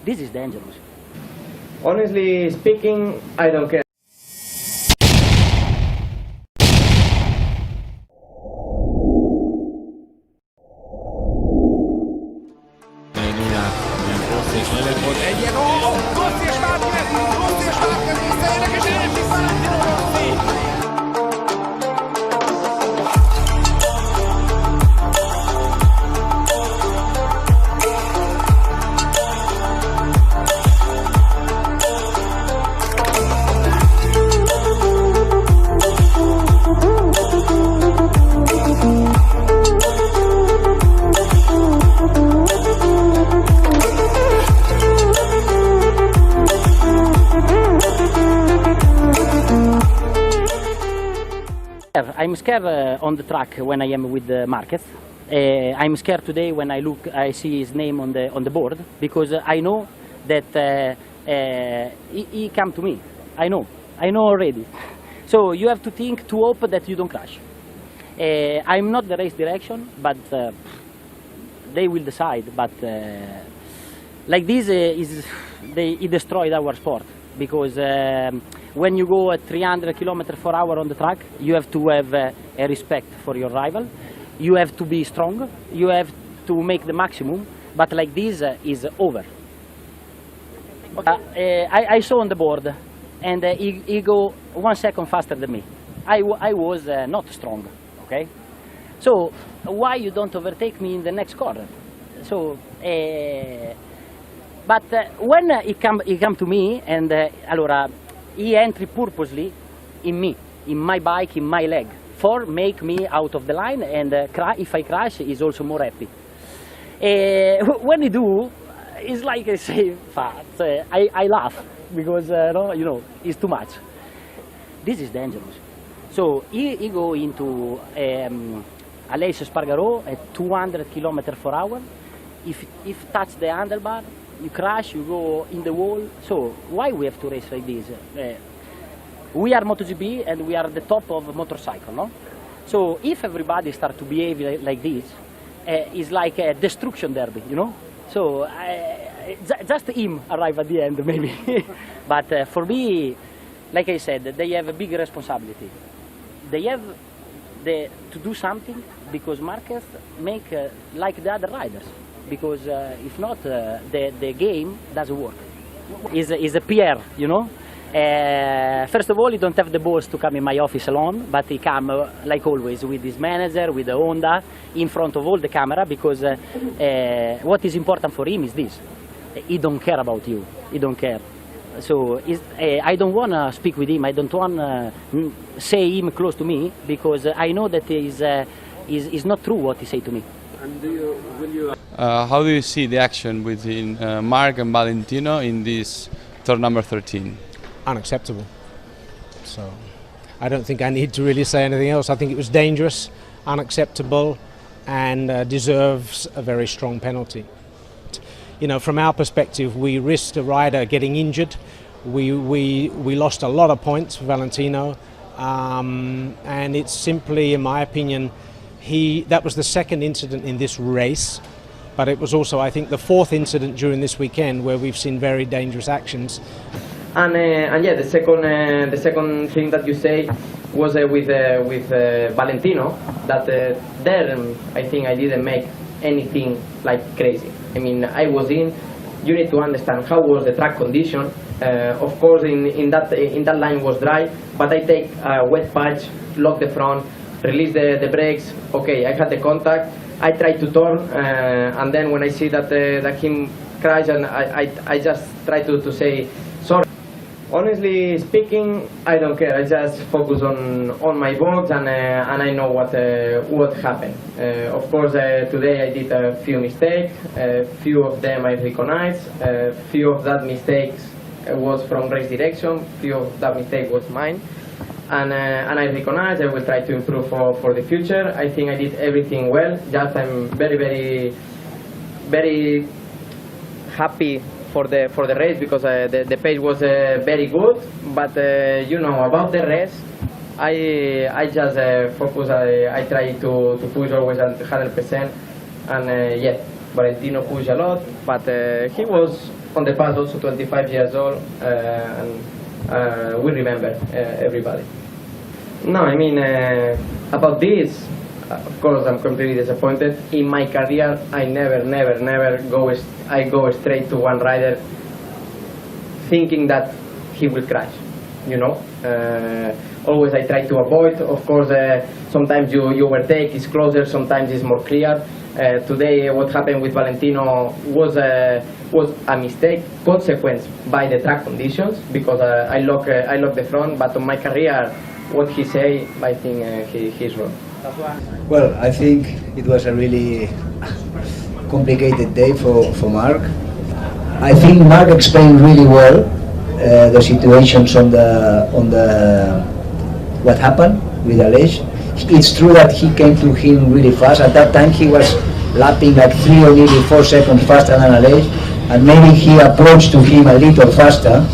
This is dangerous. Honestly speaking, I don't care. Mula, Rosi schnell und Elliot. Oh, Rosi ist stark gewesen. Rosi ist stark gewesen. Ist der geschnellt. Die Valentino Rosi. I'm scared on the track when I am with Marquez. I'm scared today when I see his name on the board, because I know that he come to me. I know already. So you have to think, to hope that you don't crash. I'm not the race direction, but they will decide. But like this, it destroyed our sport, because when you go at 300 km/h on the track, you have to have a respect for your rival. You have to be strong. You have to make the maximum. But like this is over. I saw on the board, and he go 1 second faster than me. I was not strong. Okay, so why you don't overtake me in the next corner? So. But when he come to me, and allora he entry purposely in me, in my bike, in my leg, for make me out of the line, and if I crash, he's also more happy. When he do, it's like I say, I laugh, because no, it's too much. This is dangerous. So he go into Aleix Espargaró at 200 km/h. If touch the handlebar, you crash, you go in the wall. So why we have to race like this? We are MotoGP, and we are the top of motorcycle, no? So if everybody start to behave like this, it's like a destruction derby, you know? So just him arrive at the end, maybe. But for me, like I said, they have a big responsibility. They have to do something, because Marquez make like the other riders. Because if not, the game doesn't work. He's a Pierre, you know. First of all, he don't have the balls to come in my office alone, but he come like always with his manager, with the Honda, in front of all the camera, because what is important for him is this: he don't care about you. He don't care. So I don't want to speak with him. I don't want to say him close to me, because I know that is not true what he say to me. And how do you see the action between Marc and Valentino in this turn number 13? Unacceptable. So I don't think I need to really say anything else. I think it was dangerous, unacceptable, and deserves a very strong penalty. You know, from our perspective, we risked a rider getting injured. We lost a lot of points for Valentino, and it's simply, in my opinion, that was the second incident in this race, but it was also, I think, the fourth incident during this weekend where we've seen very dangerous actions. And yeah, the second thing that you say was with Valentino, that there I think I didn't make anything like crazy. I mean, I was in. You need to understand how was the track condition. Of course, in that line was dry, but I take a wet patch, lock the front, release the brakes. Okay, I had the contact. I tried to turn, and then when I see that him crash, and I just try to say sorry. Honestly speaking, I don't care. I just focus on my box, and I know what happened. Of course, today I did a few mistakes. A few of them I recognize. A few of that mistakes was from race direction. Few of that mistake was mine. And I recognize. I will try to improve for the future. I think I did everything well. Just I'm very, very, very happy for the race, because the pace was very good. But you know, about the rest, I just focus. I try to push always at 100%. And yeah, Valentino pushed a lot, but he was on the past, also 25 years old, and we remember everybody. No, I mean, about this, of course, I'm completely disappointed. In my career, I never go straight to one rider thinking that he will crash, you know. Always I try to avoid. Of course, sometimes you overtake, it's closer, sometimes it's more clear. Today, what happened with Valentino was a mistake, consequence by the track conditions, because I lock the front. But on my career, what he say, I think he's wrong. Well, I think it was a really complicated day for Marc. I think Marc explained really well the situations on the what happened with Aleix. It's true that he came to him really fast. At that time he was lapping like 3 or nearly 4 seconds faster than Aleix, and maybe he approached to him a little faster.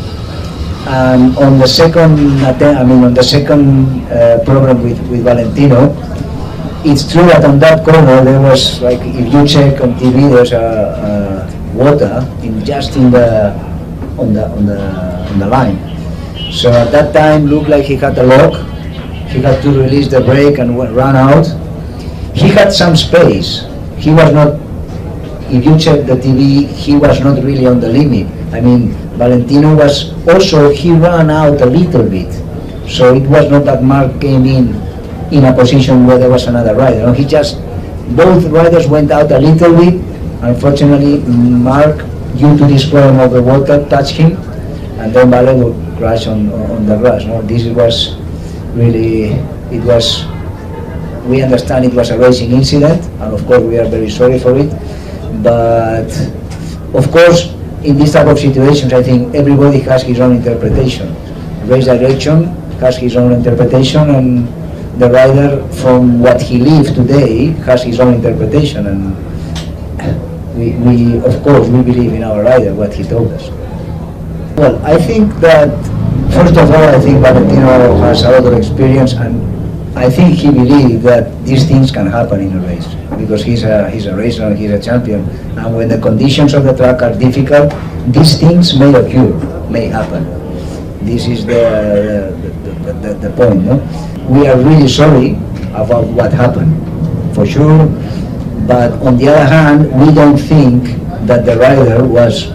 And on the second attempt, on the second problem with Valentino, it's true that on that corner there was, like, if you check on TV, there's water on the line. So at that time looked like he had a lock. He had to release the brake and run out. He had some space. He was not, if you check the TV, he was not really on the limit. I mean, Valentino was also, he ran out a little bit. So it was not that Marc came in a position where there was another rider. No, both riders went out a little bit. Unfortunately, Marc, due to this problem of the water, touched him, and then Vale would crash on the grass. No, this was really, we understand it was a racing incident, and of course we are very sorry for it. But of course, in this type of situations, I think everybody has his own interpretation. Race direction has his own interpretation, and the rider, from what he lived today, has his own interpretation. And we of course, we believe in our rider, what he told us. Well, I think that, first of all, I think Valentino has a lot of experience, and I think he believes that these things can happen in a race, because he's a racer, he's a champion, and when the conditions of the track are difficult, these things may occur, may happen. This is the point, no? We are really sorry about what happened, for sure, but on the other hand, we don't think that the rider was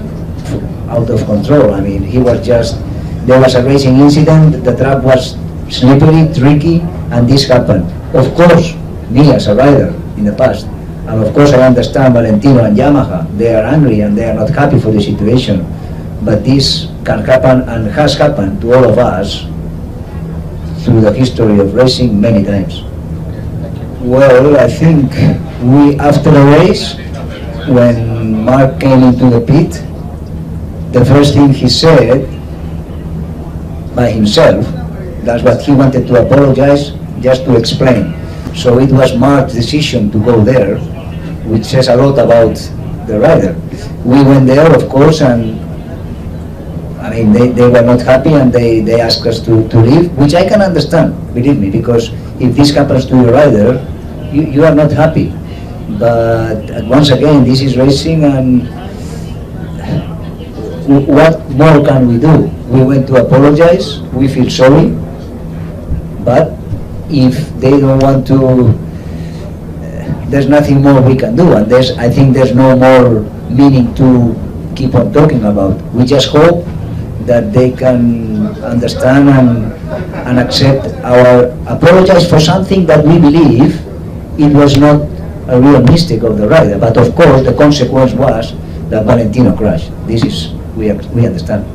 out of control. I mean, there was a racing incident, the track was slippery, tricky, and this happened. Of course, me as a rider in the past, and of course I understand Valentino and Yamaha, they are angry and they are not happy for the situation, but this can happen and has happened to all of us through the history of racing many times. Well, I think after the race, when Marc came into the pit, the first thing he said by himself, that's what he wanted to apologize, just to explain. So it was Marc's decision to go there, which says a lot about the rider. We went there, of course, and I mean, they were not happy, and they asked us to leave, which I can understand, believe me, because if this happens to your rider, you are not happy. But once again, this is racing, and what more can we do? We went to apologize, we feel sorry, but if they don't want to, there's nothing more we can do, and I think there's no more meaning to keep on talking about. We just hope that they can understand and accept our apologize for something that we believe it was not a real mistake of the rider, but of course the consequence was that Valentino crashed. This is, we understand.